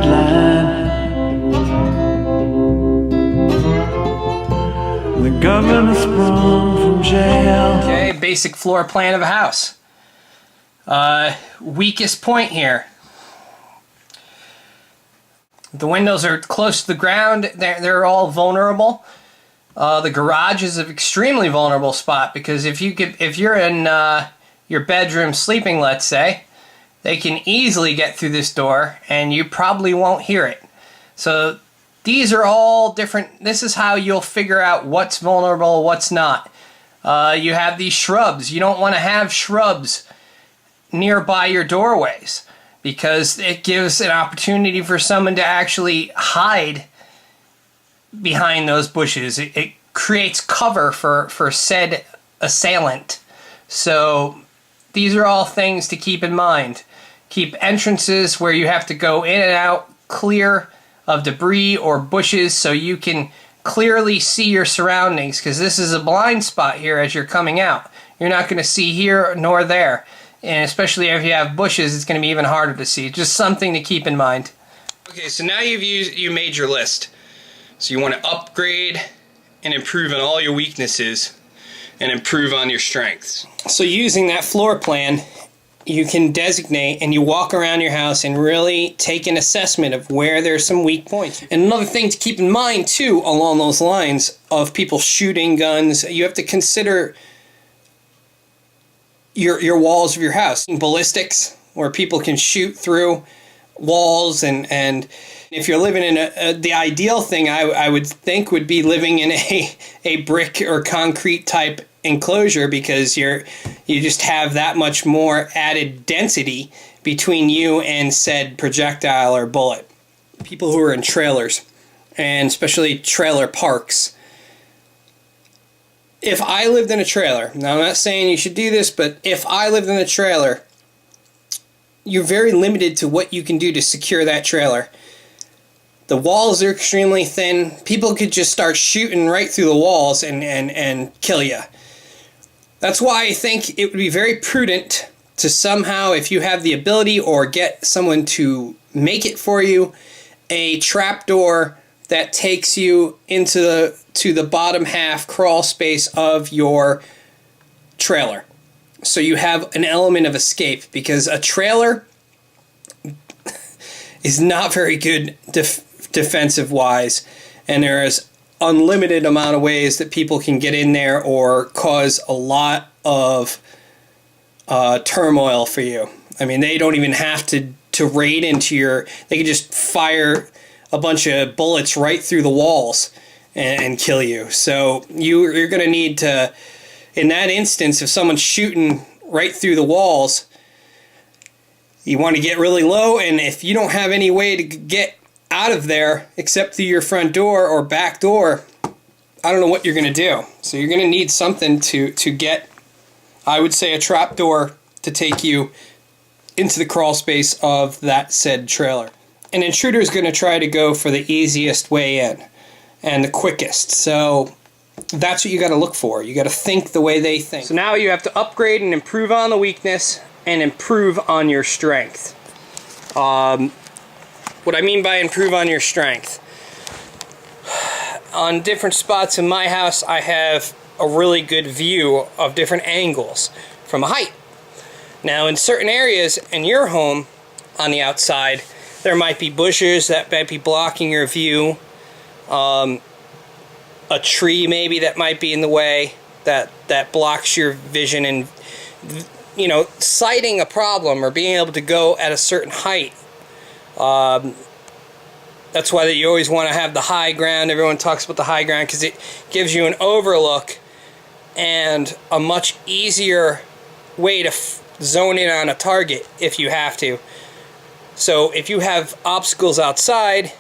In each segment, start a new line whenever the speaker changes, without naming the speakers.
land. The governor sprung from jail.
Okay, basic floor plan of a house. Weakest point here. The windows are close to the ground. They're all vulnerable. The garage is an extremely vulnerable spot because if you're in your bedroom sleeping, let's say, they can easily get through this door and you probably won't hear it. So these are all different. This is how you'll figure out what's vulnerable, what's not. You have these shrubs. You don't want to have shrubs nearby your doorways because it gives an opportunity for someone to actually hide behind those bushes. It creates cover for said assailant. So these are all things to keep in mind. Keep entrances where you have to go in and out clear of debris or bushes so you can clearly see your surroundings, because this is a blind spot here as you're coming out. You're not going to see here nor there. And especially if you have bushes, it's going to be even harder to see. Just something to keep in mind. Okay, so now you made your list. So you want to upgrade and improve on all your weaknesses and improve on your strengths. So using that floor plan, you can designate and you walk around your house and really take an assessment of where there's some weak points. And another thing to keep in mind too along those lines of people shooting guns, you have to consider your walls of your house. Ballistics, where people can shoot through walls, and if you're living in the ideal thing I would think would be living in a brick or concrete type enclosure, because you just have that much more added density between you and said projectile or bullet. People who are in trailers, and especially trailer parks. If I lived in a trailer, now I'm not saying you should do this, but if I lived in a trailer, you're very limited to what you can do to secure that trailer. The walls are extremely thin. People could just start shooting right through the walls and kill you. That's why I think it would be very prudent to somehow, if you have the ability or get someone to make it for you, a trapdoor that takes you into the bottom half crawl space of your trailer. So you have an element of escape, because a trailer is not very good defensive wise, and there is unlimited amount of ways that people can get in there or cause a lot of turmoil for you. I mean, they don't even have to raid into they can just fire a bunch of bullets right through the walls and kill you. So you're going to need to, in that instance, if someone's shooting right through the walls, you want to get really low, and if you don't have any way to get out of there except through your front door or back door, I don't know what you're going to do. So you're going to need something to get, I would say, a trap door to take you into the crawl space of that said trailer. An intruder is going to try to go for the easiest way in and the quickest. So that's what you got to look for. You got to think the way they think. So now you have to upgrade and improve on the weakness and improve on your strength. What I mean by improve on your strength, on different spots in my house, I have a really good view of different angles from a height. Now, in certain areas in your home on the outside, there might be bushes that might be blocking your view, a tree maybe that might be in the way that blocks your vision, and citing a problem or being able to go at a certain height. That's why you always want to have the high ground. Everyone talks about the high ground because it gives you an overlook and a much easier way to zone in on a target if you have to. So if you have obstacles outside,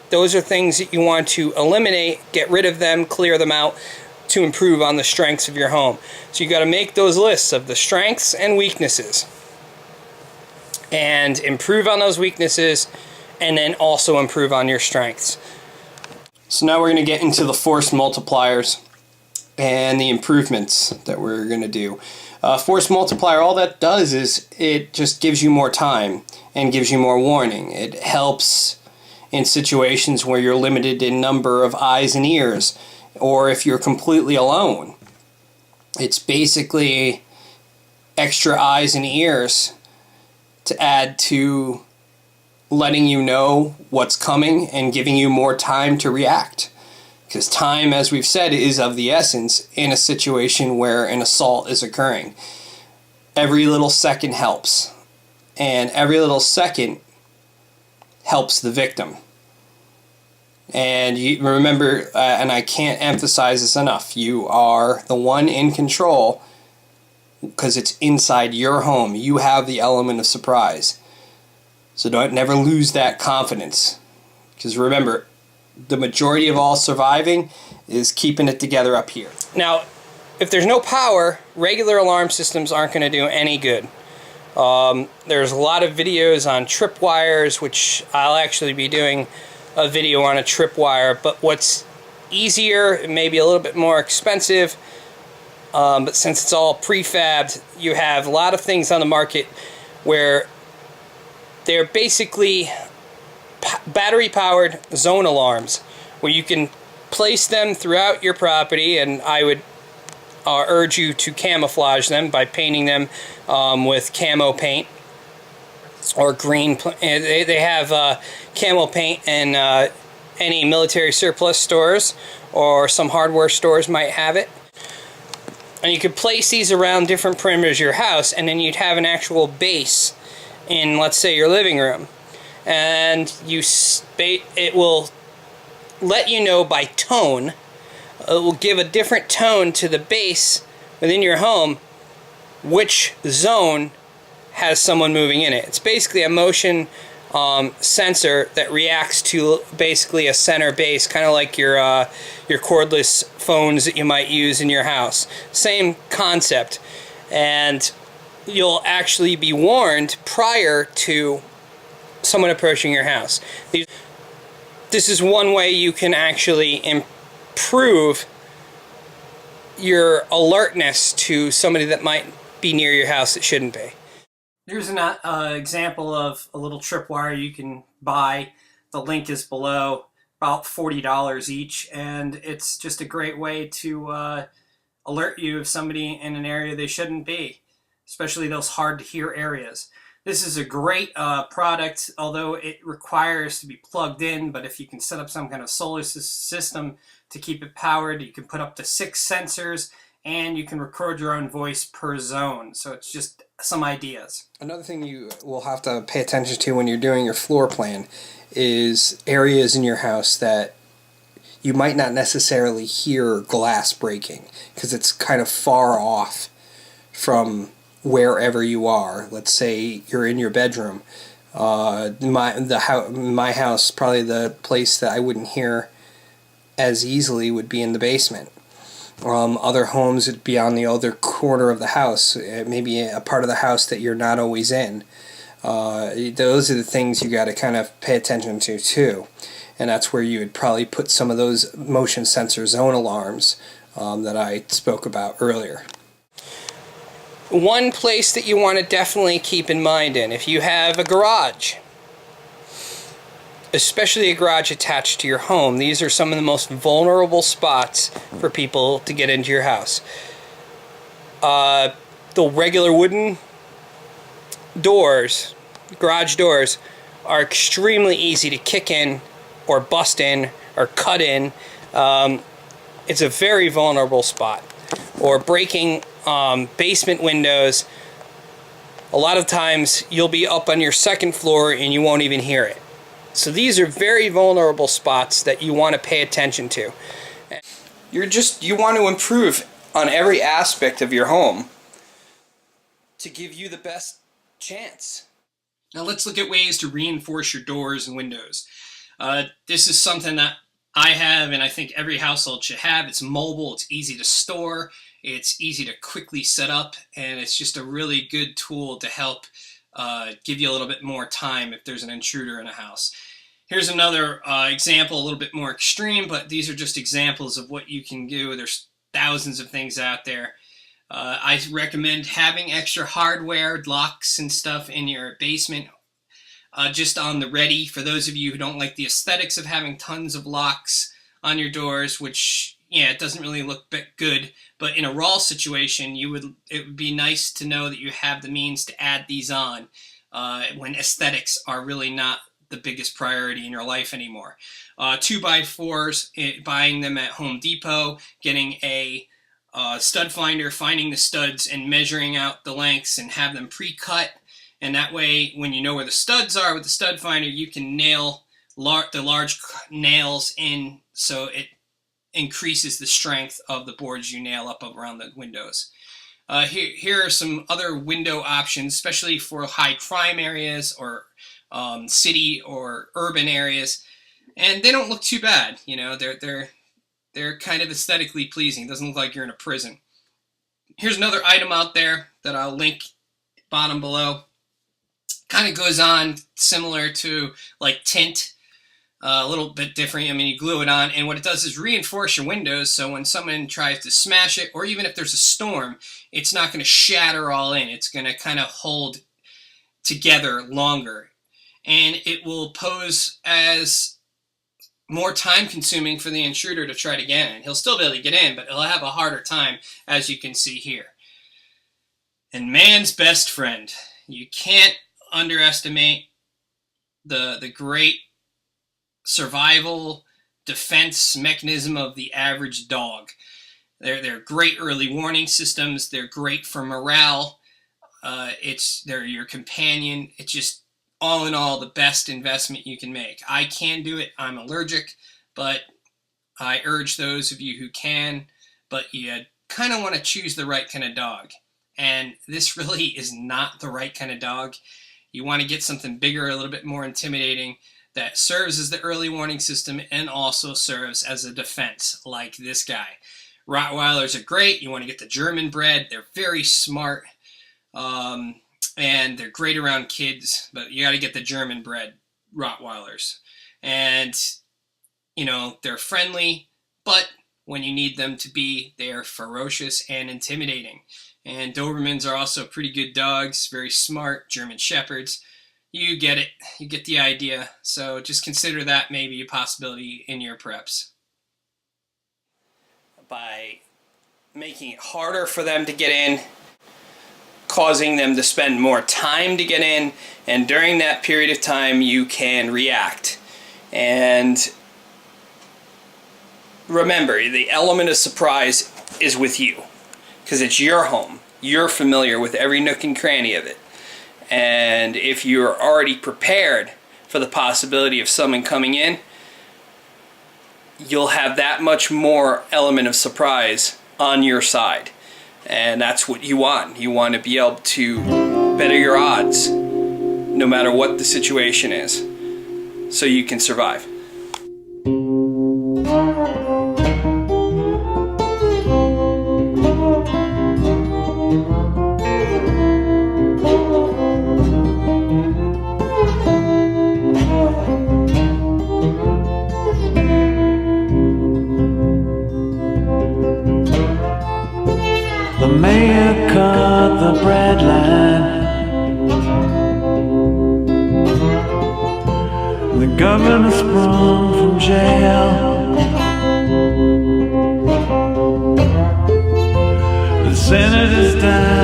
those are things that you want to eliminate, get rid of them, clear them out to improve on the strengths of your home. So you got to make those lists of the strengths and weaknesses and improve on those weaknesses, and then also improve on your strengths. So now we're going to get into the force multipliers and the improvements that we're going to do. Force multiplier, all that does is it just gives you more time and gives you more warning. It helps in situations where you're limited in number of eyes and ears, or if you're completely alone. It's basically extra eyes and ears to add to letting you know what's coming and giving you more time to react. Because time, as we've said, is of the essence in a situation where an assault is occurring. Every little second helps. And every little second helps the victim. And you remember, and I can't emphasize this enough, you are the one in control because it's inside your home. You have the element of surprise. So never lose that confidence. Because remember, the majority of all surviving is keeping it together up here. Now, if there's no power, regular alarm systems aren't going to do any good. There's a lot of videos on tripwires, which I'll actually be doing a video on a tripwire, but what's easier, maybe a little bit more expensive, but since it's all prefabbed, you have a lot of things on the market where they're basically battery-powered zone alarms, where you can place them throughout your property, and I would urge you to camouflage them by painting them with camo paint or green. They have camo paint in any military surplus stores, or some hardware stores might have it. And you could place these around different perimeters of your house, and then you'd have an actual base in, let's say, your living room. And it will let you know by tone. It will give a different tone to the base within your home which zone has someone moving in it. It's basically a motion sensor that reacts to basically a center base, kind of like your cordless phones that you might use in your house. Same concept. And you'll actually be warned prior to someone approaching your house. This is one way you can actually improve your alertness to somebody that might be near your house that shouldn't be. Here's an example of a little tripwire you can buy. The link is below, about $40 each, and it's just a great way to alert you of somebody in an area they shouldn't be, especially those hard to hear areas. This is a great product, although it requires to be plugged in, but if you can set up some kind of solar system to keep it powered, you can put up to 6 sensors, and you can record your own voice per zone. So it's just some ideas. Another thing you will have to pay attention to when you're doing your floor plan is areas in your house that you might not necessarily hear glass breaking because it's kind of far off from wherever you are. Let's say you're in your bedroom. My house, probably the place that I wouldn't hear as easily would be in the basement. Other homes would be on the other corner of the house, maybe a part of the house that you're not always in. Those are the things you got to kind of pay attention to too, and that's where you would probably put some of those motion sensor zone alarms that I spoke about earlier. One place that you want to definitely keep in mind if you have a garage, especially a garage attached to your home, these are some of the most vulnerable spots for people to get into your house. The regular wooden doors, garage doors, are extremely easy to kick in or bust in or cut in. It's a very vulnerable spot. Or breaking basement windows. A lot of times you'll be up on your second floor and you won't even hear it. So these are very vulnerable spots that you want to pay attention to. You want to improve on every aspect of your home to give you the best chance. Now let's look at ways to reinforce your doors and windows. This is something that I have, and I think every household should have. It's mobile, it's easy to store, it's easy to quickly set up, and it's just a really good tool to help give you a little bit more time if there's an intruder in a house. Here's another example, a little bit more extreme, but these are just examples of what you can do. There's thousands of things out there. I recommend having extra hardware, locks and stuff in your basement. just on the ready, for those of you who don't like the aesthetics of having tons of locks on your doors, which, yeah, it doesn't really look good, but in a raw situation, it would be nice to know that you have the means to add these on when aesthetics are really not the biggest priority in your life anymore. 2x4s, buying them at Home Depot, getting a stud finder, finding the studs and measuring out the lengths and have them pre-cut. And that way, when you know where the studs are with the stud finder, you can nail the large nails in, so it increases the strength of the boards you nail up around the windows. Here are some other window options, especially for high crime areas or city or urban areas, and they don't look too bad. You know, they're kind of aesthetically pleasing. It doesn't look like you're in a prison. Here's another item out there that I'll link bottom below. Kind of goes on similar to like tint, a little bit different. I mean, you glue it on, and what it does is reinforce your windows, so when someone tries to smash it, or even if there's a storm, it's not going to shatter all in. It's going to kind of hold together longer, and it will pose as more time consuming for the intruder to try to get in. He'll still be able to get in, but he'll have a harder time, as you can see here. And man's best friend. You can't underestimate the great survival defense mechanism of the average dog. They're great early warning systems. They're great for morale. They're your companion. It's just, all in all, the best investment you can make. I can do it. I'm allergic, but I urge those of you who can, but you kind of want to choose the right kind of dog. And this really is not the right kind of dog. You want to get something bigger, a little bit more intimidating, that serves as the early warning system and also serves as a defense, like this guy. Rottweilers are great. You want to get the German bred. They're very smart, and they're great around kids, but you got to get the German bred Rottweilers. And, you know, they're friendly, but when you need them to be, they are ferocious and intimidating. And Dobermans are also pretty good dogs, very smart, German Shepherds. You get it. You get the idea. So just consider that maybe a possibility in your preps. By making it harder for them to get in, causing them to spend more time to get in, and during that period of time you can react. And remember, the element of surprise is with you, because it's your home. You're familiar with every nook and cranny of it. And if you're already prepared for the possibility of someone coming in, you'll have that much more element of surprise on your side. And that's what you want. You want to be able to better your odds, no matter what the situation is, so you can survive.
The mayor cut the bread line. The governor sprung from jail. The senators died.